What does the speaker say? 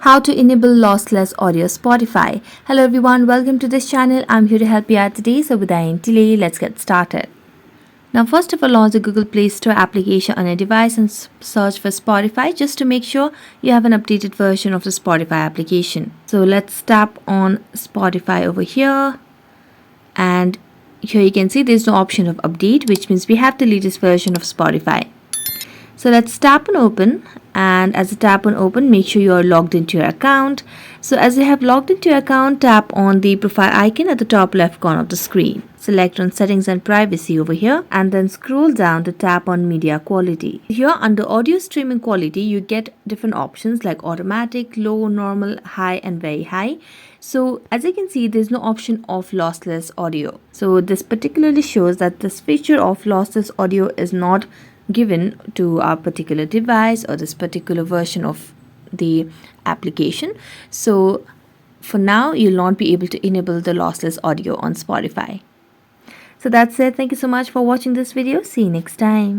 How to enable lossless audio Spotify. Hello everyone, welcome to this channel. I'm here to help you out today. So without any delay, let's get started. Now first of all, launch the Google Play Store application on your device and search for Spotify just to make sure you have an updated version of the Spotify application. So let's tap on Spotify over here, and here you can see there's no option of update, which means we have the latest version of Spotify. So let's tap on open, and as you tap on open, make sure you are logged into your account. So as you have logged into your account, tap on the profile icon at the top left corner of the screen. Select on settings and privacy over here, and then scroll down to tap on media quality. Here under audio streaming quality, you get different options like automatic, low, normal, high and very high. So as you can see, there's no option of lossless audio. So this particularly shows that this feature of lossless audio is not given to our particular device or this particular version of the application. So for now, you'll not be able to enable the lossless audio on Spotify. So that's it. Thank you so much for watching this video. See you next time.